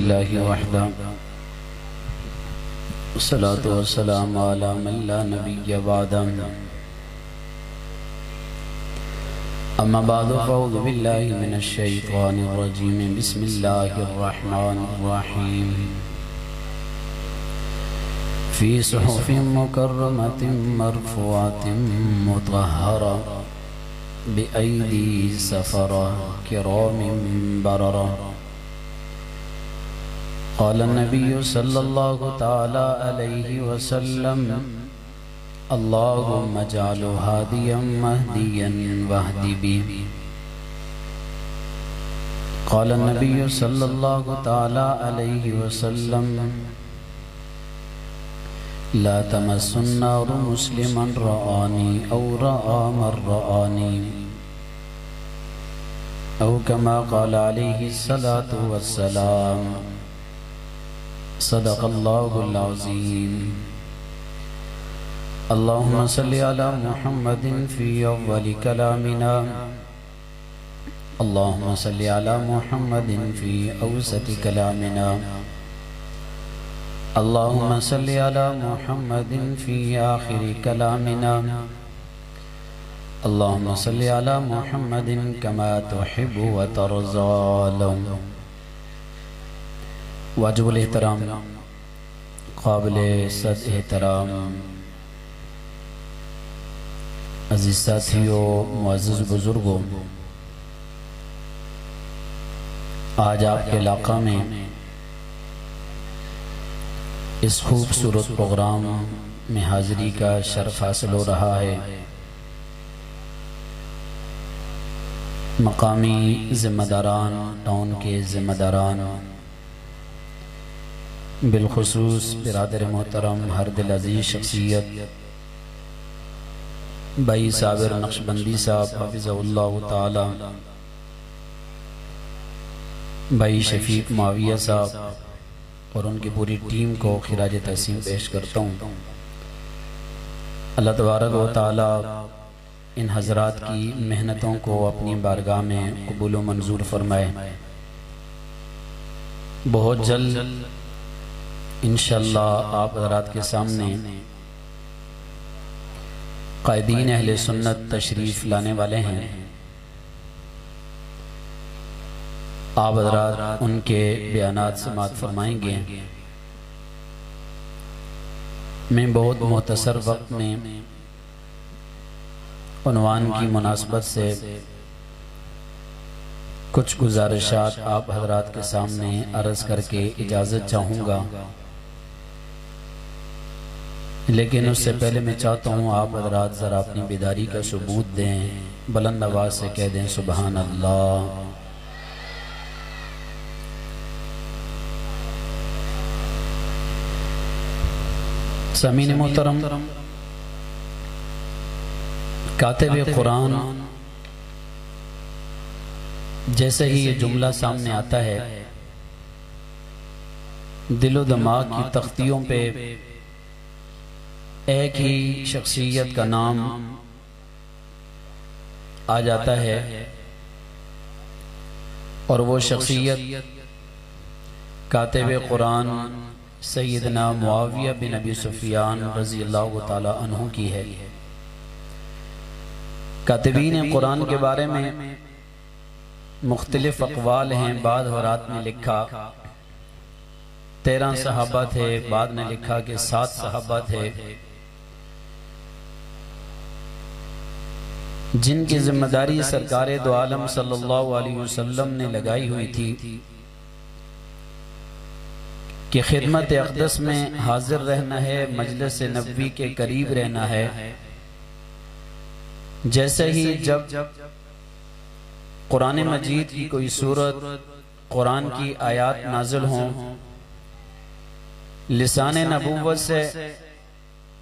لله وحده والصلاة والسلام على من لا نبي بعده أما بعد فأعوذ بالله من الشيطان الرجيم بسم الله الرحمن الرحيم في صحف مكرمة مرفوعة مطهرة بأيدي سفرة كرام بررة قال النبي صلى الله تعالى عليه وسلم اللهم اجعل هاديا مهديا واهد بي قال النبي صلى الله تعالى عليه وسلم لا تمس النار مسلما رآني أو رأى من رآني أو كما قال عليه الصلاة والسلام صدق الله العظيم اللهم صل على محمد في أول كلامنا اللهم صل على محمد في أوسط كلامنا اللهم صل على محمد في آخر كلامنا اللهم صل على محمد كما تحب وترضى. واجب الاحترام قابل صد احترام عزیز ساتھیوں، معزز بزرگوں، آج آپ کے علاقہ میں اس خوبصورت پروگرام میں حاضری کا شرف حاصل ہو رہا ہے. مقامی ذمہ داران، ٹاؤن کے ذمہ داران، بالخصوص برادر محترم ہر دل عزیز شخصیت بھائی صابر نقشبندی صاحب حفظہ اللہ تعالی، بھائی شفیق معاویہ صاحب اور ان کی پوری ٹیم کو خراج تحسین پیش کرتا ہوں. اللہ تبارک و تعالی ان حضرات کی محنتوں کو اپنی بارگاہ میں قبول و منظور فرمائے. بہت جلد انشاءاللہ آپ حضرات کے سامنے قائدین اہل سنت تشریف لانے والے ہیں. آپ حضرات ان کے بیانات سماعت فرمائیں گے. میں بہت مختصر وقت میں عنوان کی مناسبت سے کچھ گزارشات آپ حضرات کے سامنے عرض کر کے اجازت چاہوں گا، لیکن اس سے پہلے میں چاہتا ہوں آپ حضرات ذرا اپنی بیداری کا ثبوت دیں، بلند آواز سے کہہ دیں سبحان اللہ. سامعین محترم، کاتب قرآن جیسے ہی یہ جملہ سامنے آتا ہے، دل و دماغ کی تختیوں پہ ایک ہی شخصیت کا نام آ جاتا ہے، اور وہ شخصیت کاتب قرآن سیدنا معاویہ بن ابی سفیان رضی اللہ تعالی عنہ کی ہے. کاتبین قرآن کے بارے میں مختلف اقوال ہیں. بعض حضرات نے لکھا 13 صحابہ تھے، بعض نے لکھا کہ 7 صحابہ تھے، جن کی ذمہ داری سرکار دو عالم صلی اللہ علیہ وسلم نے لگائی ہوئی تھی کہ خدمت اقدس میں حاضر رہنا ہے، مجلس نبوی کے قریب رہنا ہے. جیسے ہی جب قرآن مجید کی کوئی سورت، قرآن کی آیات نازل ہوں، لسان نبوت سے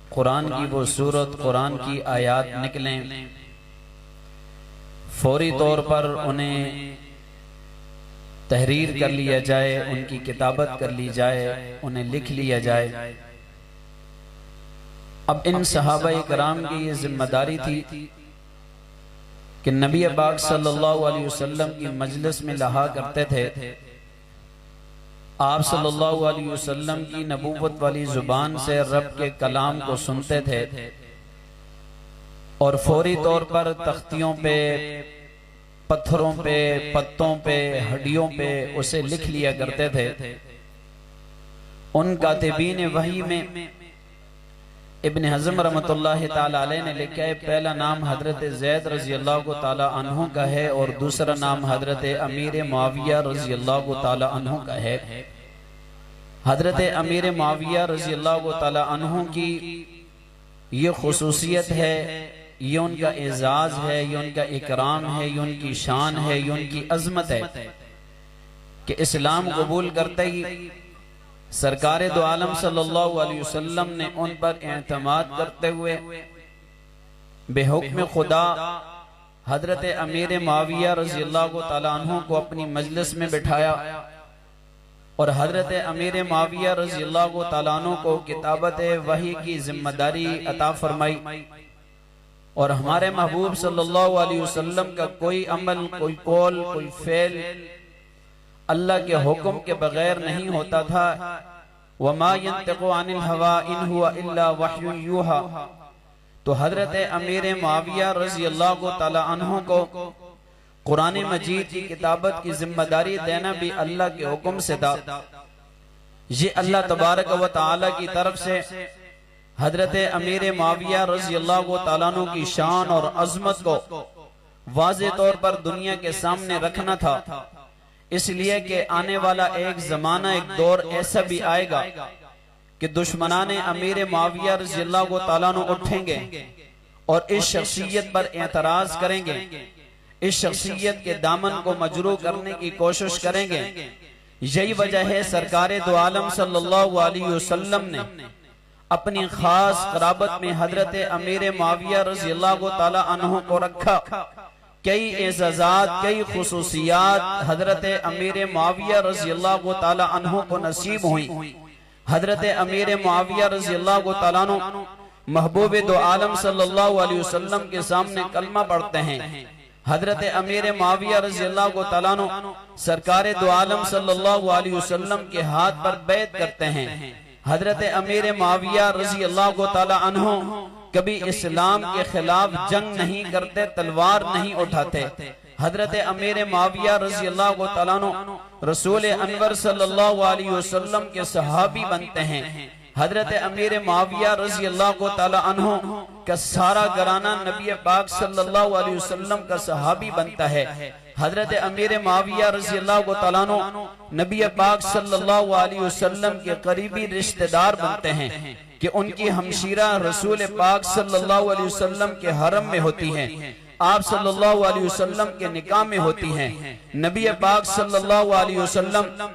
قرآن کی وہ سورت، قرآن کی آیات نکلیں، فوری طور پر انہیں تحریر کر لیا جائے، ان کی کتابت کر لی جائے، انہیں لکھ لیا جائے. اب ان صحابہ کرام کی یہ ذمہ داری تھی کہ نبی پاک صلی اللہ علیہ وسلم کی مجلس میں لہا کرتے تھے آپ صلی اللہ علیہ وسلم کی نبوت والی زبان سے رب کے کلام کو سنتے تھے اور فوری طور پر تختیوں پہ، پتھروں پہ، پتوں پہ، ہڈیوں پہ اسے لکھ لیا کرتے تھے۔ ان کاتبین وحی میں ابن حزم رحمۃ اللہ تعالی علیہ نے لکھا ہے پہلا نام حضرت زید رضی اللہ تعالی عنہ کا ہے اور دوسرا نام حضرت امیر معاویہ رضی اللہ تعالی عنہ کا ہے۔ حضرت امیر معاویہ رضی اللہ تعالی عنہ کی یہ خصوصیت ہے، یہ ان کا اعزاز ہے، یہ ان کا اکرام ہے، یہ ان کی شان ہے، یہ ان کی عظمت ہے کہ اسلام قبول کرتے ہی سرکار دو عالم صلی اللہ علیہ وسلم نے ان پر اعتماد کرتے ہوئے بے حکم خدا حضرت امیر معاویہ رضی اللہ تعالیٰ عنہ کو اپنی مجلس میں بٹھایا اور حضرت امیر معاویہ رضی اللہ تعالیٰ عنہ کو کتابت وحی کی ذمہ داری عطا فرمائی۔ اور ہمارے محبوب صلی اللہ علیہ وسلم کا کوئی عمل، کوئی قول، کوئی فعل اللہ کے حکم کے بغیر نہیں ہوتا تھا۔ وَمَا يَنْتِقُ عَنِ الْهَوَىٰ إِنْ هُوَ إِلَّا وَحْيٌ يُوحَىٰ۔ تو حضرت امیر معاویہ رضی اللہ تعالی عنہ کو قرآن مجید کی کتابت کی ذمہ داری دینا بھی اللہ کے حکم سے تھا۔ یہ اللہ تبارک و تعالی کی طرف سے حضرت امیر معاویہ رضی اللہ تعالیٰ عنہ کی شان اور عظمت کو واضح طور پر دنیا کے سامنے رکھنا تھا، اس لیے کہ آنے والا ایک زمانہ، ایک دور ایسا بھی آئے گا کہ دشمنان امیر معاویہ رضی اللہ تعالیٰ عنہ اٹھیں گے اور اس شخصیت پر اعتراض کریں گے، اس شخصیت کے دامن کو مجروح کرنے کی کوشش کریں گے۔ یہی وجہ ہے سرکار دو عالم صلی اللہ علیہ وسلم نے اپنی خاص قرابت میں حضرت امیر معاویہ رضی اللہ تعالیٰ عنہ کو رکھا۔ کئی اعزازات، کئی خصوصیات حضرت امیر معاویہ رضی اللہ تعالیٰ عنہ کو نصیب ہوئیں۔ حضرت امیر معاویہ رضی اللہ تعالیٰ عنہ محبوب دو عالم صلی اللہ علیہ وسلم کے سامنے کلمہ پڑھتے ہیں۔ حضرت امیر معاویہ رضی اللہ تعالیٰ عنہ سرکار دو عالم صلی اللہ علیہ وسلم کے ہاتھ پر بیعت کرتے ہیں۔ حضرت امیر معاویہ رضی اللہ تعالیٰ عنہ کبھی اسلام کے خلاف جنگ نہیں کرتے، تلوار نہیں اٹھاتے۔ حضرت امیر معاویہ رضی اللہ تعالیٰ عنہ رسول انور صلی اللہ علیہ وسلم کے صحابی بنتے ہیں۔ حضرت امیر معاویہ رضی اللہ تعالیٰ عنہ کا سارا گھرانہ نبی پاک صلی اللہ علیہ وسلم کا صحابی بنتا ہے۔ حضرت امیر معاویہ رضی اللہ تعالیٰ عنہ نبی پاک صلی اللہ علیہ وسلم کے قریبی رشتہ دار بنتے ہیں کہ ان کی ہمشیرہ رسول پاک صلی اللہ علیہ وسلم کے حرم میں ہوتی ہیں، آپ صلی اللہ علیہ وسلم کے نکاح میں ہوتی ہیں۔ نبی پاک صلی اللہ علیہ وسلم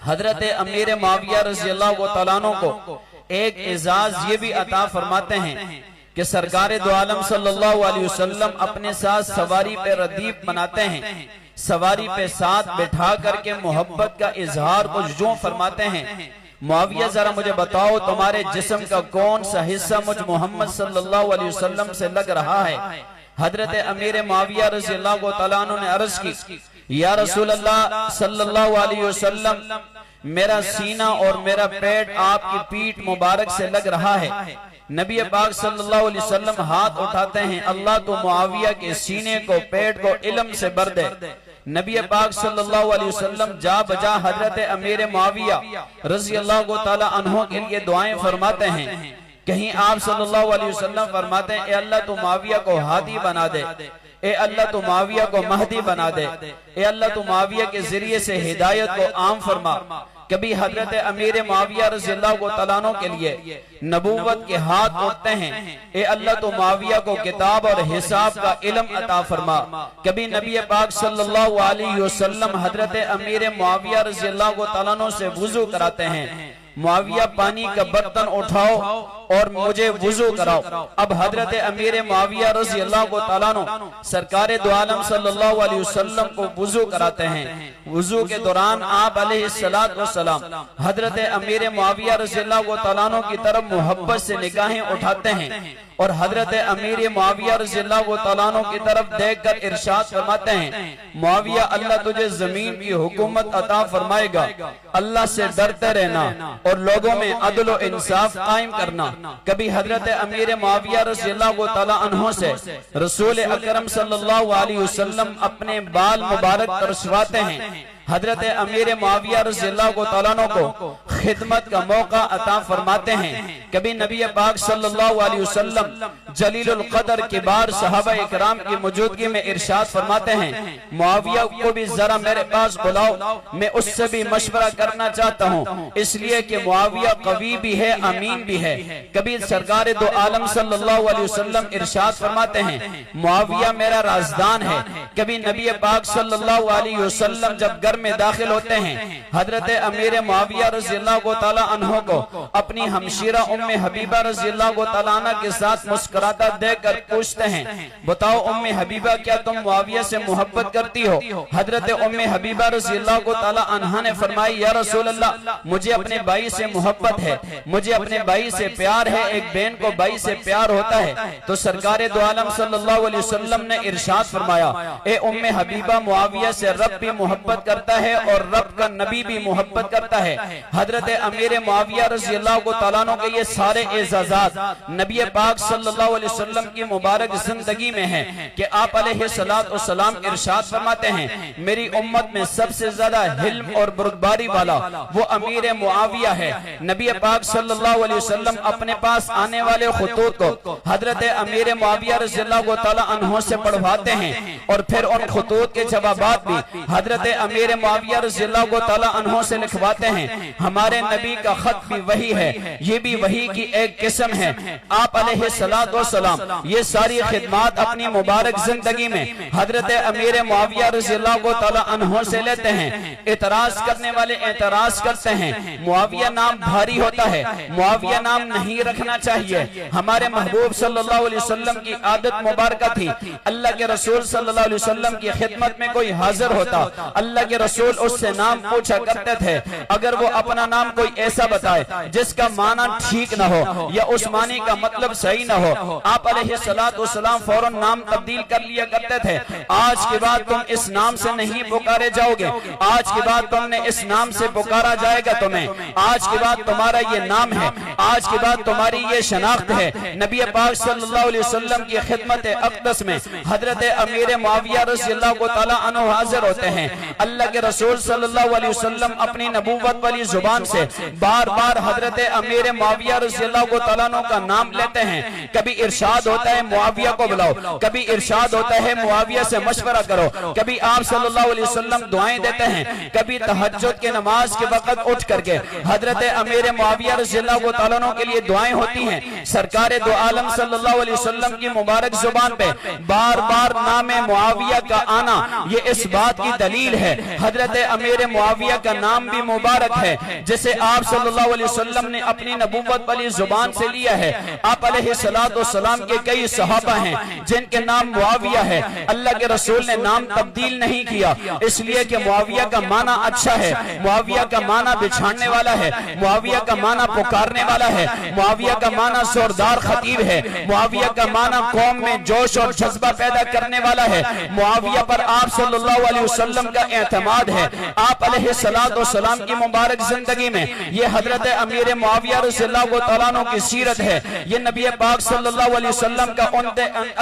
حضرت امیر معاویہ رضی اللہ تعالیٰ عنہ کو ایک اعزاز یہ بھی عطا فرماتے ہیں کہ سرکار دو عالم صلی اللہ علیہ وسلم اپنے ساتھ سواری پہ ردیف بناتے ہیں، سواری پہ ساتھ بٹھا کر کے محبت کا اظہار کچھ یوں فرماتے ہیں، معاویہ ذرا مجھے بتاؤ تمہارے جسم کا کون سا حصہ مجھ محمد صلی اللہ علیہ وسلم سے لگ رہا ہے؟ حضرت امیر معاویہ رضی اللہ تعالیٰ عنہ نے عرض کی، یا رسول اللہ صلی اللہ علیہ وسلم میرا سینہ اور میرا پیٹ آپ کی پیٹ مبارک سے لگ رہا ہے۔ نبی پاک صلی اللہ علیہ وسلم ہاتھ اٹھاتے ہیں، اللہ تو معاویہ کے سینے کو، پیٹ کو علم سے بھر دے۔ نبی پاک صلی اللہ علیہ وسلم جا بجا حضرت امیر معاویہ رضی اللہ تعالی عنہ کے لیے دعائیں فرماتے ہیں۔ کہیں آپ صلی اللہ علیہ وسلم فرماتے ہیں، اے اللہ تو معاویہ کو ہادی بنا دے، اے اللہ تو معاویہ کو مہدی بنا دے، اے اللہ تو معاویہ کے ذریعے سے ہدایت کو عام فرما۔ کبھی حضرت امیر معاویہ رضی اللہ تعالیٰ عنہ کے لیے نبوت کے ہاتھ اٹھتے ہیں، اے اللہ تو معاویہ کو کتاب اور حساب کا علم عطا فرما۔ کبھی نبی پاک صلی اللہ علیہ وسلم حضرت امیر معاویہ رضی اللہ تعالیٰ عنہ سے وضو کراتے ہیں، معاویہ پانی کا برتن اٹھاؤ اور مجھے وضو کراؤ۔ اب حضرت امیر معاویہ رضی اللہ تعالیٰ عنہ سرکار دو عالم صلی اللہ علیہ وسلم کو وضو کراتے ہیں۔ وضو کے دوران آپ علیہ السلام حضرت امیر معاویہ رضی اللہ تعالیٰ عنہ کی طرف محبت سے نگاہیں اٹھاتے ہیں اور حضرت امیر معاویہ رضی اللہ تعالیٰ عنہ کی طرف دیکھ کر ارشاد فرماتے ہیں، معاویہ اللہ تجھے زمین کی حکومت عطا فرمائے گا، اللہ سے ڈرتے رہنا اور لوگوں میں عدل و انصاف قائم کرنا۔ کبھی حضرت امیر معاویہ رضی اللہ تعالیٰ عنہ سے رسول اکرم صلی اللہ علیہ وسلم اپنے بال مبارک ترشواتے ہیں۔ حضرت امیر معاویہ رضی اللہ تعالیٰ عنہ کو خدمت کا موقع عطا فرماتے ہیں۔ کبھی نبی پاک صلی اللہ علیہ وسلم جلیل القدر کبار صحابہ اکرام کی موجودگی میں ارشاد فرماتے ہیں، معاویہ کو بھی ذرا میرے پاس بلاؤ، میں اس سے بھی مشورہ کرنا چاہتا ہوں، اس لیے کہ معاویہ قوی بھی ہے، امین بھی ہے۔ کبھی سرکار دو عالم صلی اللہ علیہ وسلم ارشاد فرماتے ہیں، معاویہ میرا رازدان ہے۔ کبھی نبی پاک صلی اللہ علیہ وسلم جب گھر میں داخل ہوتے ہیں، حضرت امیر معاویہ رضی اللہ تعالیٰ عنہ کو اپنی ہمشیرہ ام حبیبہ رضی اللہ تعالیٰ عنہ کے ساتھ مسکراتا دیکھ کر پوچھتے ہیں، بتاؤ ام حبیبہ کیا تم معاویہ سے محبت کرتی ہو؟ حضرت ام حبیبہ رضی اللہ تعالیٰ عنہ نے فرمائی، یا رسول اللہ مجھے اپنے بھائی سے محبت ہے، مجھے اپنے بھائی سے پیار ہے، ایک بہن کو بھائی سے پیار ہوتا ہے۔ تو سرکار دو عالم صلی اللہ علیہ وسلم نے ارشاد فرمایا، اے ام حبیبہ معاویہ سے رب بھی محبت کرتا ہے اور رب کا نبی بھی محبت کرتا ہے۔ حضرت امیر معاویہ رضی اللہ تعالیٰ عنہ کے یہ سارے اعزازات نبی پاک صلی اللہ علیہ وسلم کی مبارک زندگی میں ہیں کہ آپ علیہ السلام ارشاد فرماتے ہیں، میری امت میں سب سے زیادہ حلم اور بردباری والا وہ امیر معاویہ ہے۔ نبی پاک صلی اللہ علیہ وسلم اپنے پاس آنے والے خطوط کو حضرت امیر معاویہ رضی اللہ تعالیٰ عنہ سے پڑھواتے ہیں اور پھر ان خطوط کے جوابات بھی حضرت امیر معاویہ رضی اللہ تعالیٰ عنہ سے لکھواتے ہیں۔ ہمارے نبی کا خط بھی وہی ہے، یہ بھی وہی کی ایک قسم ہے۔ آپ علیہ السلام یہ ساری خدمات اپنی مبارک زندگی میں حضرت امیر معاویہ رضی اللہ تعالیٰ عنہ سے لیتے ہیں۔ اعتراض کرنے والے اعتراض کرتے ہیں، معاویہ نام بھاری ہوتا ہے، معاویہ نام نہیں رکھنا چاہیے۔ ہمارے محبوب صلی اللہ علیہ وسلم کی عادت مبارکہ تھی، اللہ کے رسول صلی اللہ علیہ وسلم کی خدمت میں کوئی حاضر ہوتا، اللہ کے رسول اس سے نام پوچھا کرتے تھے۔ اگر وہ اپنا نام کوئی ایسا بتائے جس کا معنی ٹھیک نہ ہو یا اس معنی کا مطلب صحیح نہ ہو، آپ علیہ السلام فوراً نام تبدیل کر لیا کرتے تھے۔ آج کے بعد تم اس نام سے نہیں پکارے جاؤ گے، آج کے بعد تم نے اس نام سے پکارا جائے گا تمہیں، آج کے بعد تمہارا یہ نام ہے، آج کے بعد تمہاری یہ شناخت ہے۔ نبی پاک صلی اللہ علیہ وسلم کی خدمت اقدس میں حضرت امیر معاویہ رضی اللہ تعالیٰ عنہ حاضر ہوتے ہیں۔ اللہ کے رسول صلی اللہ علیہ وسلم اپنی نبوت والی زبان سے بار بار حضرت امیر معاویہ رضی اللہ تعالیٰ عنہ کا نام لیتے ہیں۔ کبھی ارشاد ہوتا ہے معاویہ کو بلاؤ، کبھی ارشاد ہوتا ہے معاویہ سے مشورہ کرو، کبھی آپ صلی اللہ علیہ وسلم دعائیں دیتے ہیں، کبھی تہجد کے نماز کے وقت اٹھ کر کے حضرت امیر معاویہ رضی اللہ تعالیٰ عنہ کے لیے دعائیں ہوتی ہیں۔ سرکار دو عالم صلی اللہ علیہ وسلم کی مبارک زبان پہ بار بار نام معاویہ کا آنا یہ اس بات کی دلیل ہے، حضرت امیر معاویہ کا نام بھی مبارک ہے جسے آپ صلی اللہ علیہ وسلم نے اپنی نبوت والی زبان سے لیا ہے۔ آپ علیہ السلام کے کئی صحابہ ہیں جن کے نام معاویہ ہے، اللہ کے رسول نے نام تبدیل نہیں کیا، اس لیے کہ معاویہ کا معنی اچھا ہے، معاویہ کا معنی بچھاڑنے والا ہے، معاویہ کا معنی پکارنے والا ہے، معاویہ کا معنی زوردار خطیب ہے، معاویہ کا معنی قوم میں جوش اور جذبہ پیدا کرنے والا ہے، معاویہ پر آپ صلی اللہ علیہ وسلم کا اعتماد ہے۔ آپ علیہ السلام کی مبارک زندگی میں یہ حضرت امیر معاویہ رضی اللہ تعالیٰ عنہ کی سیرت ہے، یہ نبی پاک صلی اللہ علیہ وسلم کا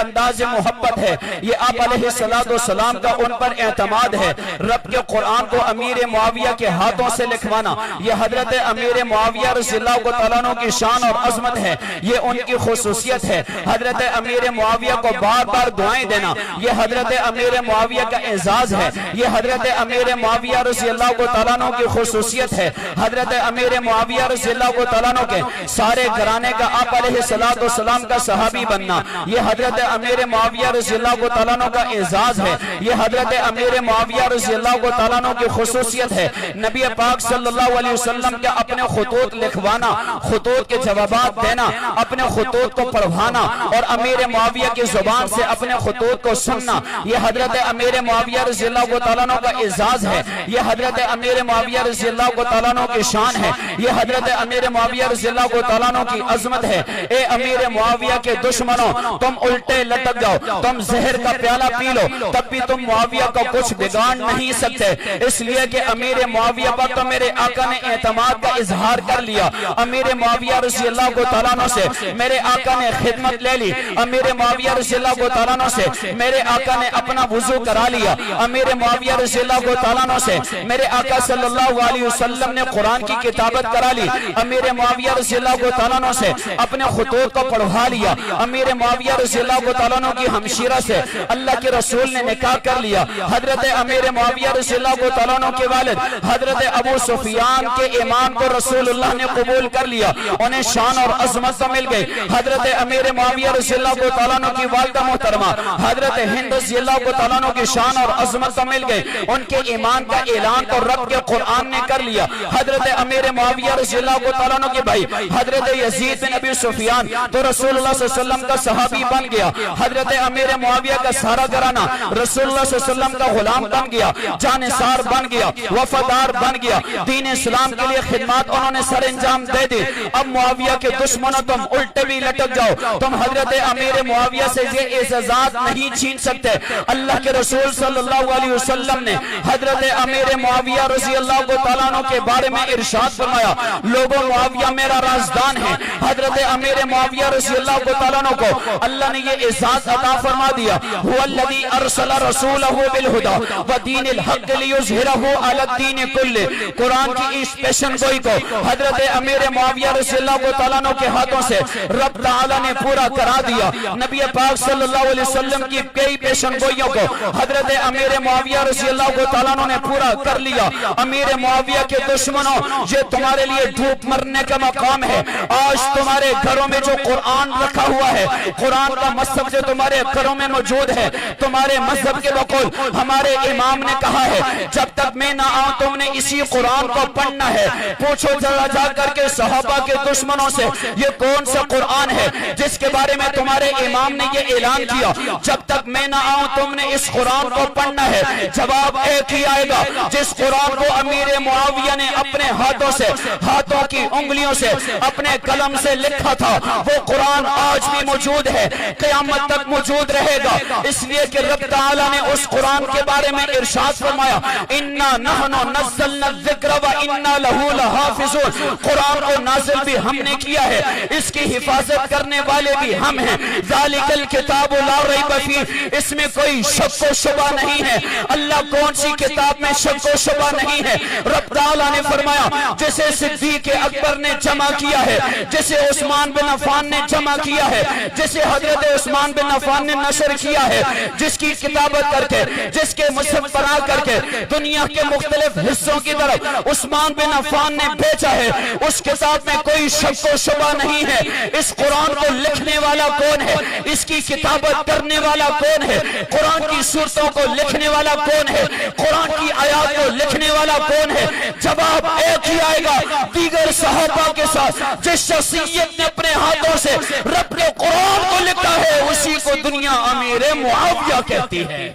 انداز محبت ہے، یہ آپ علیہ السلام کا ان پر اعتماد ہے۔ رب کے قرآن کو امیر معاویہ کے ہاتھوں سے لکھوانا یہ حضرت امیر معاویہ رضی اللہ تعالیٰ عنہ کی شان اور عظمت ہے، یہ ان کی خصوصیت ہے۔ حضرت امیر معاویہ کو بار بار دعائیں دینا یہ حضرت امیر معاویہ کا اعزاز ہے، یہ حضرت امیر معاویہ رضی اللہ تعالیٰ عنہ کی خصوصیت ہے۔ حضرت امیر معاویہ رضی اللہ تعالیٰ عنہ کے سارے گھرانے کا آپ علیہ السلام کا صحابی بننا یہ حضرت امیر معاویہ رضی اللہ تعالیٰ عنہ کا اعزاز ہے، یہ حضرت امیر معاویہ رضی اللہ تعالیٰ عنہ کی خصوصیت ہے۔ نبی پاک صلی اللہ علیہ وسلم کے اپنے خطوط لکھوانا، خطوط کے جوابات دینا، اپنے خطوط کو پڑھوانا اور امیر معاویہ کی زبان سے اپنے خطوط کو سننا، یہ حضرت امیر معاویہ رضی اللہ تعالیٰ عنہ کا اعزاز ہے، یہ حضرت امیر معاویہ رضی اللہ تعالیٰ عنہ کی شان ہے، یہ حضرت امیر معاویہ رضی اللہ تعالیٰ عنہ کی عظمت ہے۔ اے امیر معاویہ کے دشمنوں، تم الٹے لٹک جاؤ، تم زہر کا پیالہ پی لو، تب بھی تم معاویہ کا کچھ بگاڑ نہیں سکتے، اس لیے کہ امیر معاویہ پر تو میرے آقا نے اعتماد کا اظہار کر لیا۔ امیر معاویہ رضی اللہ تعالیٰ عنہ سے میرے آقا نے خدمت لے لی، امیر معاویہ رضی اللہ تعالیٰ عنہ سے میرے آقا نے اپنا وضو کرا لیا، امیر معاویہ رضی اللہ تعالیٰ عنہ سے میرے آقا صلی اللہ علیہ وسلم نے قرآن کی کتابت کرا لی، امیر معاویہ رضی اللہ تعالیٰ عنہ سے اپنے خطوط کو پڑھوا لیا، امیر معاویہ رضی اللہ تعالیٰ عنہ کی ہمشیرہ سے اللہ کے رسول نے نکاح کر لیا۔ حضرت امیر معاویہ رضی اللہ تعالیٰ عنہ کے والد حضرت ابو سفیان کے ایمان کو رسول اللہ نے قبول کر لیا، انہیں شان اور عظمت تو مل گئی۔ حضرت امیر معاویہ رضی اللہ تعالیٰ عنہ کی والدہ محترمہ حضرت ہند رضی اللہ تعالیٰ عنہ کی شان اور عظمت تو مل گئی، ان کے ایمان کا اعلان تو رب کے قرآن نے کر لیا۔ حضرت امیر معاویہ رضی اللہ تعالیٰ عنہ کے بھائی حضرت یزید بن ابی سفیان تو رسول اللہ صلی اللہ علیہ وسلم کا صحابی بن گیا، حضرت امیر معاویہ کا سارا گھرانہ رسول اللہ صلی اللہ علیہ وسلم کا غلام بن گیا، جانثار بن گیا، وفادار بن گیا، دین اسلام کے لیے خدمات انہوں نے سر انجام دے دی۔ اب معاویہ کے دشمنوں تم الٹے بھی لٹک جاؤ، تم حضرت امیر معاویہ سے یہ اعزازات نہیں چھین سکتے۔ اللہ کے رسول صلی اللہ علیہ وسلم نے حضرت امیر معاویہ رضی اللہ تعالیٰ عنہ کے بارے میں ارشاد فرمایا، لوگوں معاویہ میرا رازدان ہے۔ حضرت امیر معاویہ رضی اللہ تعالیٰ عنہ کو اللہ نے یہ اعزاز عطا فرما دیا، هو الذی ارسل رسولہ بالہدی ودین الحق لیظہرہ علی الدین کلہ۔ قرآن کی اس پیشن گوئی کو حضرت امیر معاویہ رضی اللہ تعالیٰ عنہ کے ہاتھوں سے رب تعالیٰ نے پورا کرا دیا۔ نبی پاک صلی اللہ علیہ وسلم کی کئی پیشن گوئیوں کو حضرت امیر معاویہ رضی اللہ تعالیٰ عنہ نے پورا کر لیا۔ امیر معاویہ کے دشمنوں، یہ تمہارے لیے دھوپ مرنے کا مقام ہے۔ آج تمہارے گھروں میں جو قرآن رکھا ہوا ہے، قرآن کا مذہب جو تمہارے گھروں میں موجود ہے، تمہارے مذہب کے بقول ہمارے امام نے کہا ہے جب تک میں نہ آؤں تم نے اسی قرآن کو پڑھنا ہے۔ پوچھو ذرا جا کر کے صحابہ کے دشمنوں سے یہ کون سا قرآن ہے جس کے بارے میں تمہارے امام نے یہ اعلان کیا جب تک میں نہ آؤں تم نے اس قرآن کو پڑھنا ہے؟ جواب ایک ہی آئے گا، جس قرآن کو امیر معاویہ نے اپنے ہاتھوں سے، ہاتھوں کی انگلیوں سے، اپنے قلم سے لکھا تھا، وہ قرآن آج بھی موجود ہے، قیامت تک موجود رہے گا۔ اس لیے کہ رب تعالیٰ نے اس قرآن کے بارے میں ارشاد فرمایا، اِنَّا نَحْنُ نَزَّلْنَا الذِّكْرَ وَإِنَّا لَهُ لَحَافِظُونَ۔ قرآن کو نازل بھی ہم نے کیا ہے، اس کی حفاظت کرنے والے بھی ہم ہیں۔ ذَلِكَ الْكِتَابُ لَا رَيْبَ فِيهِ، اس میں کوئی شک و شبہ نہیں ہے۔ اللہ کون سی کتاب میں شک و شبہ نہیں ہے؟ رب تعالیٰ نے فرمایا جسے صدیق اکبر نے جمع کیا ہے، جسے عثمان بن عفان نے جمع کیا ہے، جسے حضرت عثمان بن عفان نے نشر کیا ہے، جس کی کتابت کر کے، جس کے مصحف بنا کر کے دنیا کے مختلف حصوں کی طرف عثمان بن عفان نے بھیجا ہے، اس کتاب میں کوئی شک و شبہ نہیں ہے۔ اس قرآن کو لکھنے والا کون ہے؟ اس کی کتابت کرنے والا کون ہے؟ قرآن کی صورتوں کو لکھنے والا کون ہے؟ قرآن کی آیات کو لکھنے والا کون ہے؟ جواب ایک ہی آئے گا، دیگر صحابہ کے ساتھ جس شخصیت نے اپنے ہاتھوں سے رب نے قرآن کو لکھا ہے اسی کو دنیا امیر معاویہ کہتی ہے۔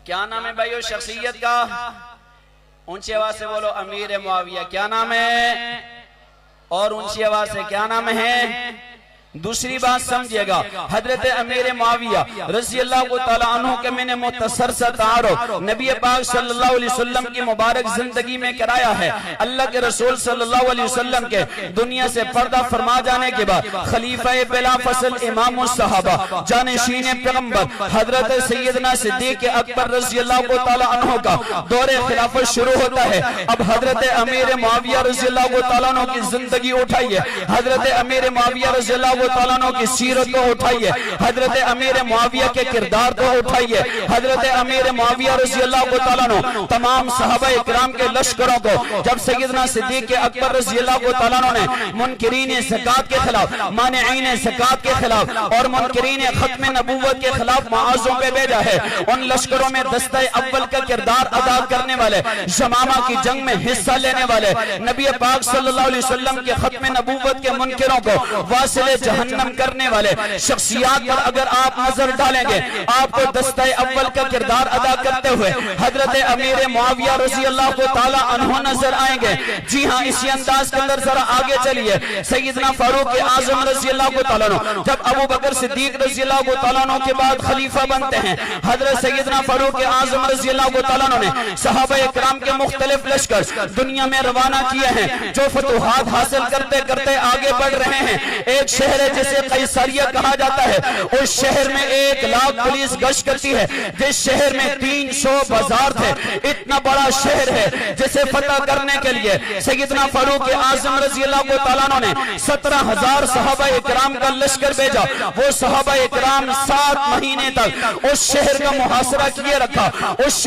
کیا نام ہے بھائیو شخصیت کا؟ اونچی آواز سے بولو، امیر معاویہ۔ کیا نام ہے؟ اور اونچی آواز سے کیا نام ہے؟ دوسری بات سمجھئے گا، حضرت امیر معاویہ رضی اللہ تعالیٰ عنہ کے میں نے مختصر سا تعارف نبی پاک صلی اللہ علیہ وسلم کی مبارک زندگی میں کرایا ہے۔ اللہ کے رسول صلی اللہ علیہ وسلم کے دنیا سے پردہ فرما جانے کے بعد خلیفہ بلا فصل امام الصحابہ جانشین پیغمبر حضرت سیدنا صدیق اکبر رضی اللہ تعالیٰ عنہ کا دور خلافت شروع ہوتا ہے۔ اب حضرت امیر معاویہ رضی اللہ تعالیٰ عنہ کی زندگی اٹھائیے۔ حضرت امیر معاویہ رضی اللہ اللہ تعالیٰ عنہ کی سیرت کو اٹھائیے، حضرت امیر معاویہ کے کردار کو اٹھائیے، حضرت امیر معاویہ رضی اللہ تعالیٰ عنہ تمام صحابہ اکرام کے لشکروں کو جب سیدنا صدیق اکبر رضی اللہ تعالیٰ عنہ نے منکرین زکات کے خلاف، مانعین زکات کے خلاف اور منکرین ختم نبوت کے خلاف معاذوں پہ بھیجا ہے، ان لشکروں میں دستہ اول کا کردار ادا کرنے والے، یمامہ کی جنگ میں حصہ لینے والے، نبی پاک صلی اللہ علیہ وسلم کے ختم نبوت کے منکروں کو واصل جہنم کرنے والے شخصیات پر اگر آپ نظر ڈالیں گے، آپ کو دستہ اول کا کردار ادا کرتے ہوئے حضرت امیر معاویہ رضی اللہ تعالی عنہ نظر آئیں گے۔ جی ہاں، اسی انداز کے اندر ذرا آگے چلیے، سیدنا فاروق اعظم رضی اللہ تعالیٰ عنہ جب ابو بکر صدیق رضی اللہ تعالیٰ عنہ کے بعد خلیفہ بنتے ہیں، حضرت سیدنا فاروق اعظم رضی اللہ تعالیٰ عنہ نے صحابہ اکرام کے مختلف لشکر دنیا میں روانہ کیے ہیں، جو فتوحات حاصل کرتے کرتے آگے بڑھ رہے ہیں۔ ایک شہر ہے جسے قیصریہ کہا جاتا ہے، اس شہر میں 1 لاکھ پولیس گشت کرتی ہے، جس شہر میں 300 بازار تھے۔ اتنا بڑا شہر ہے جسے فتح کرنے کے لیے سیدنا فاروق اعظم رضی اللہ تعالیٰ عنہ نے 17,000 صحابہ اکرام کا لشکر بھیجا۔ وہ صحابہ اکرام 7 مہینے تک اس شہر کا محاصرہ کیے رکھا۔ اس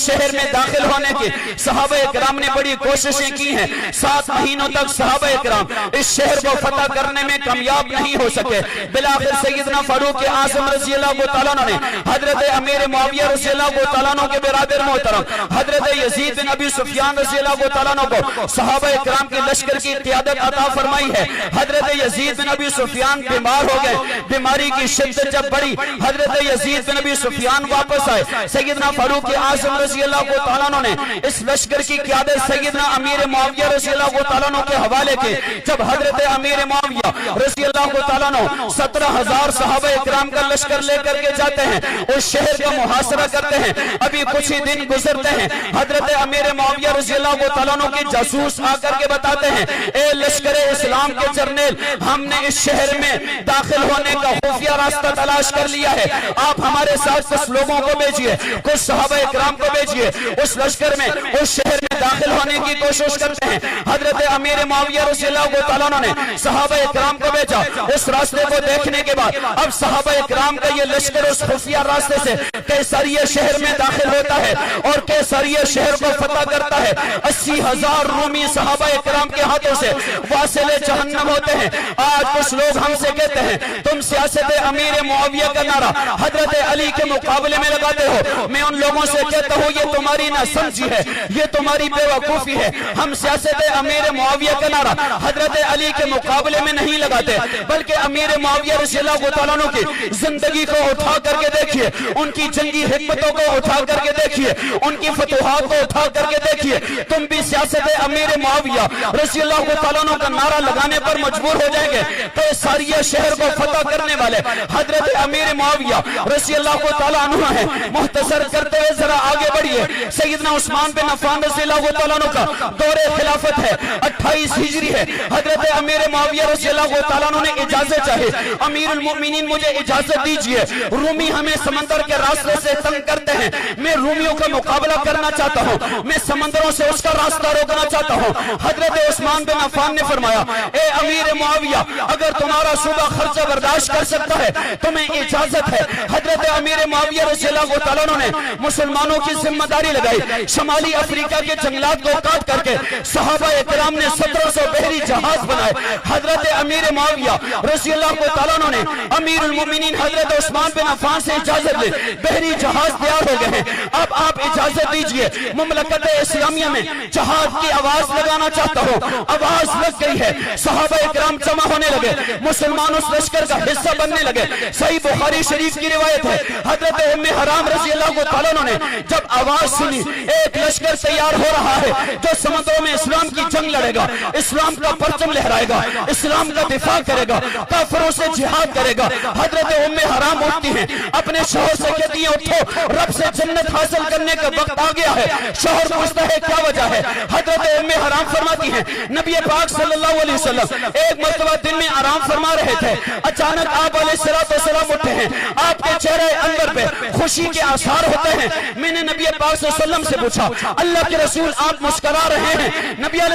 شہر میں داخل ہونے کی صحابہ اکرام نے بڑی کوششیں کی ہیں، 7 مہینوں تک صحابہ اکرام اس شہر کو فتح کرنے میں کامیاب نہیں ہو سکے۔ بلاخر سیدنا فاروق اعظم رضی اللہ تعالیٰ عنہ نے حضرت امیر معاویہ رضی اللہ تعالیٰ عنہ کے برادر محترم حضرت یزید بن ابی سفیان رضی اللہ تعالیٰ عنہ کو صحابہ اکرام کے لشکر کی قیادت عطا فرمائی ہے۔ حضرت یزید بن ابی سفیان بیمار ہو گئے، بیماری کی شدت جب بڑھی، حضرت یزید بن ابی سفیان واپس آئے۔ سیدنا فاروق اعظم رضی اللہ تعالیٰ عنہ نے اس لشکر کی قیادت سیدنا امیر معاویہ رضی اللہ تعالیٰ عنہ کے حوالے کی۔ جب حضرت امیر معاویہ رضی اللہ تعالیٰ عنہ 17,000 صحابہ اکرام کا لشکر لے کر کے جاتے ہیں، اس شہر کا محاصرہ کرتے ہیں۔ ابھی کچھ ہی دن گزرتے ہیں، حضرت امیر معاویہ رضی اللہ تعالیٰ عنہ کے جاسوس آ کر کے بتاتے ہیں، اے لشکر اسلام کے جرنیل، ہم نے اس شہر میں داخل ہونے کا خفیہ راستہ تلاش کر لیا ہے، آپ ہمارے ساتھ کچھ لوگوں کو بھیجیے، کچھ صحابہ اکرام کو بھیجیے۔ اس لشکر میں اس شہر میں داخل ہونے کی کوشش کرتے ہیں۔ حضرت امیر معاویہ رضی اللہ تعالیٰ عنہ نے صحابہ اکرام کو بھیجا۔ اس راستے کو دیکھنے کے بعد اب صحابہ اکرام کا یہ لشکر اس خفیہ راستے سے قیصریہ شہر میں داخل ہوتا ہے اور قیصریہ شہر کو فتح کرتا ہے۔ 80,000 رومی صحابہ اکرام کے ہاتھوں سے واصل جہنم ہوتے ہیں۔ آج کچھ لوگ ہم سے کہتے ہیں تم سیاست امیر معاویہ کا نعرہ حضرت علی کے مقابلے میں لگاتے ہو۔ میں ان لوگوں سے کہتا ہوں یہ تمہاری ناسمجھی ہے، یہ تمہاری بے وقوفی ہے۔ ہم سیاست امیر معاویہ کا نعرہ حضرت علی کے مقابلے میں نہیں لگاتے، بلکہ امیر معاویہ رضی اللہ تعالیٰ عنہ کی زندگی کو اٹھا کر کے دیکھیے، ان کی جنگی حکمتوں کو اٹھا کر کے دیکھیے، ان کی فتوحات کو اٹھا کر کے دیکھیے۔ تم بھی سیاست امیر معاویہ رضی اللہ تعالیٰ عنہ کا نعرہ لگانے پر مجبور ہو جائیں گے۔ قیصریہ شہر کو فتح کرنے والے حضرت امیر معاویہ رضی اللہ تعالیٰ عنہ ہیں۔ مختصر کرتے ہوئے ذرا آگے بڑھیے، سیدنا عثمان بن عفان رضی اللہ تعالیٰ عنہ کا دور خلافت ہے، 28 ہجری ہے۔ حضرت امیر معاویہ رضی اللہ تعالیٰ عنہ نے اجازت چاہے، امیر المؤمنین مجھے اجازت دیجئے، رومی ہمیں سمندر کے راستے سے تنگ کرتے ہیں، میں رومیوں کا مقابلہ کرنا چاہتا ہوں، میں سمندروں سے اس کا راستہ روکنا چاہتا ہوں۔ حضرت عثمان بن عفان نے فرمایا، اے امیر معاویہ، اگر تمہارا صوبہ خرچہ برداشت کر سکتا ہے تمہیں اجازت ہے۔ حضرت امیر معاویہ رضی اللہ تعالیٰ عنہ نے مسلمانوں کی ذمہ داری لگائی، شمالی افریقہ کے جنگلات کو کاٹ کر کے صحابہ اکرام نے 1700 بحری جہاز بنائے۔ حضرت امیر معاویہ رضی اللہ تعالیٰ عنہ نے امیر المؤمنین حضرت عثمان بن عفان سے اجازت لی، بحری جہاز تیار ہو گئے ہیں، اب آپ اجازت دیجئے، مملکت اسلامیہ میں جہاد کی آواز لگانا چاہتا ہوں۔ آواز لگ گئی ہے، صحابہ اکرام جمع ہونے لگے، مسلمان اس لشکر کا حصہ بننے لگے۔ صحیح بخاری شریف کی روایت ہے، حضرت ام حرام رضی اللہ تعالیٰ عنہ نے جب آواز سنی ایک لشکر تیار ہو رہا ہے جو سمندروں میں اسلام کی جنگ لڑے گا، اسلام کا پرچم لہرائے گا، اسلام کا دفاع کرے گا، کافروں سے جہاد کرے گا، حضرت ام حرام اٹھتی ہیں، اپنے شوہر سے کہتی ہیں اٹھو، رب سے جنت حاصل کرنے کا وقت آ گیا ہے۔ شوہر پوچھتا ہے کیا وجہ ہے؟ حضرت ام حرام فرماتی ہیں نبی پاک صلی اللہ علیہ وسلم ایک مرتبہ دن میں آرام فرما رہے تھے، اچانک آپ علیہ السلام اٹھے ہیں، آپ کے چہرے انور پہ خوشی کے آثار ہوتے ہیں۔ میں نے نبی پاک صلی اللہ علیہ وسلم سے پوچھا اللہ کے رسول آپ مسکرا رہے ہیں؟ نبی علیہ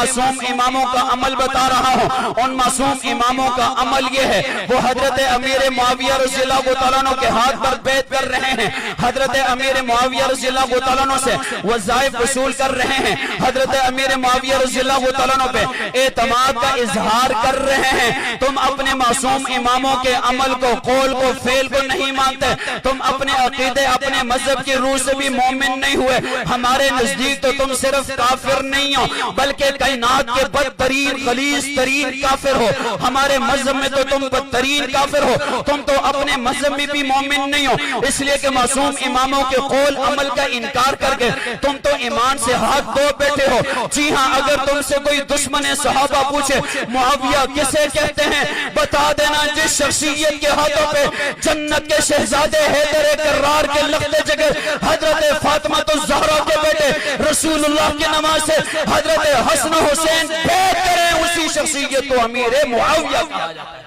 معصوم اماموں کا عمل بتا رہا ہوں. ان معصوم اماموں کا عمل یہ ہے، وہ حضرت امیر معاویہ رضی اللہ تعالیٰ عنہ کے ہاتھ پر بیعت کر رہے ہیں، حضرت امیر معاویہ رضی اللہ تعالیٰ عنہ سے وظائف وصول کر رہے ہیں، حضرت امیر معاویہ رضی اللہ تعالیٰ عنہ پہ اعتماد کا اظہار کر رہے ہیں. تم اپنے معصوم اماموں کے عمل کو، قول کو، فعل کو نہیں مانتے. تم اپنے عقیدے، اپنے مذہب کی روح سے بھی مومن نہیں ہوئے. ہمارے نزدیک تو تم صرف کافر نہیں ہو بلکہ کائنات کے بدترین غلیظ ترین کافر ہو. ہمارے مذہب میں تو تم بدترین کافر ہو. تم تو اپنے مذہب میں بھی مومن نہیں ہو، اس لیے کہ معصوم اماموں کے قول عمل کا انکار کر کے تم تو ایمان سے ہاتھ دھو بیٹھے ہو. جی ہاں، اگر تم سے کوئی دشمن صحابہ پوچھے معاویہ کسے کہتے ہیں، بتا دینا جس شخصیت کے ہاتھوں پہ جنت کے شہزادے حیدر کرار کے لخت جگر حضرت فاطمہ الزہرا کے بیٹے رسول اللہ کی نماز سے حضرت حسن حسین بیعت کریں، اسی شخصیت کو امیر معاویہ کہا جاتا ہے.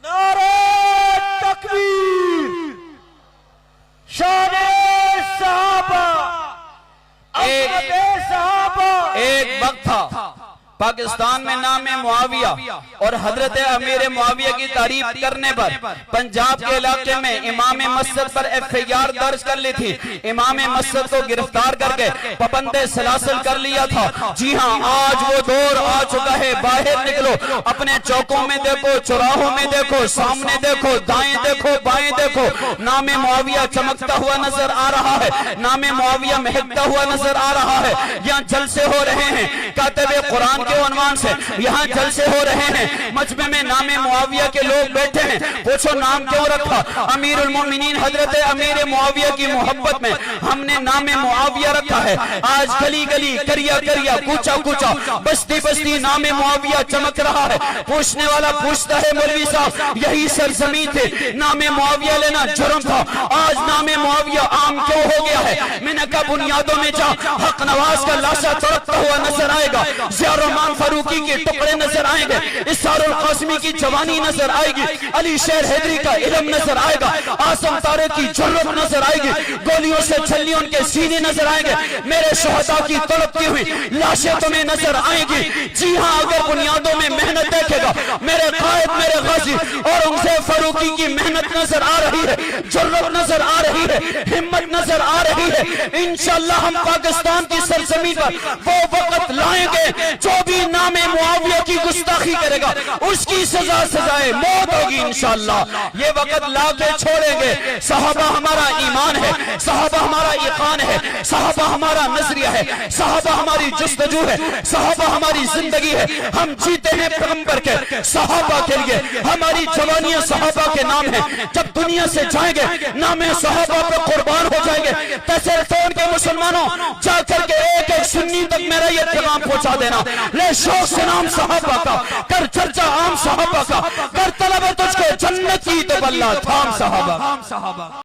نعرہ تکبیر، شان صحابہ، عظمت صحابہ. ایک وقت تھا پاکستان میں نام معاویہ اور حضرت امیر معاویہ کی تعریف کرنے پر پنجاب کے علاقے میں امام مسجد پر FIR درج کر لی تھی. امام مسجد کو گرفتار کر کے پابند سلاسل کر لیا تھا. جی ہاں، آج وہ دور آ چکا ہے. باہر نکلو، اپنے چوکوں میں دیکھو، چوراہوں میں دیکھو، سامنے دیکھو، دائیں دیکھو، بائیں دیکھو، نام معاویہ چمکتا ہوا نظر آ رہا ہے، نام معاویہ مہکتا ہوا نظر آ رہا ہے. یہاں جلسے ہو رہے ہیں، کاتب قرآن کے عنوان سے یہاں جلسے ہو رہے ہیں. مجمع میں نام معاویہ کے لوگ بیٹھے ہیں. پوچھو نام کیوں رکھا؟ امیر المومنین حضرت امیر معاویہ کی محبت میں ہم نے نام معاویہ رکھا ہے. آج گلی گلی، کریا کریا، کوچا کوچا، بستی بستی نام معاویہ چمک رہا ہے. پوچھنے والا پوچھتا ہے مولوی صاحب یہی سرزمین تھے، نام معاویہ لینا جرم تھا، آج نام معاویہ عام کیوں ہو گیا ہے؟ میں نے کہا بنیادوں میں جا، حق نواز کا لاشا تڑپتا ہوا نظر آئے گا، ضیاء الرحمن فاروقی کے ٹکڑے نظر آئیں گے، اسحار القاسمی کی جوانی نظر آئے گی، علی شیر حیدری کا علم نظر آئے گا، آسم طارق کی جرت نظر آئے گی، گولیوں سے چھلی ان کے سینے نظر آئیں گے، میرے شہداء کی تڑپتی ہوئی لاشیں تمہیں نظر آئیں گی. جی ہاں، اگر بنیادوں میں محنت دیکھے گا، میرے قائد، میرے غازی اورنگزیب فاروقی کی محنت نظر آ رہی ہے، جرت نظر آ رہی ہے، ہمت نظر آ رہی ہے. انشاءاللہ ہم پاکستان کی سرزمین پر وہ وقت لائیں گے جو بھی نام معاویہ کی گستاخی کرے گا اس کی سزا سزائے موت ہوگی انشاءاللہ. یہ وقت لا کے چھوڑیں گے. صحابہ ہمارا ایمان ہے، صحابہ ہمارا ایقان ہے، صحابہ ہمارا نظریہ ہے، صحابہ ہماری جستجو ہے، صحابہ ہماری زندگی ہے. ہم جیتے ہیں پیغمبر کے صحابہ کے لیے، ہماری جوانیاں صحابہ کے نام ہیں. جب دنیا سے جائیں گے نام صحابہ پہ قربان ہو جائیں گے. تیسر فون کے مسلمانوں جا کر کے ایک ایک سنی تک میرا یہ پیغام پہنچا دینا، لے شوق سے نام صحابہ کا، کر چرچا عام صحابہ کا، کر طلب تجھ کو جنت کی تو بلّہ تھام صحابہ.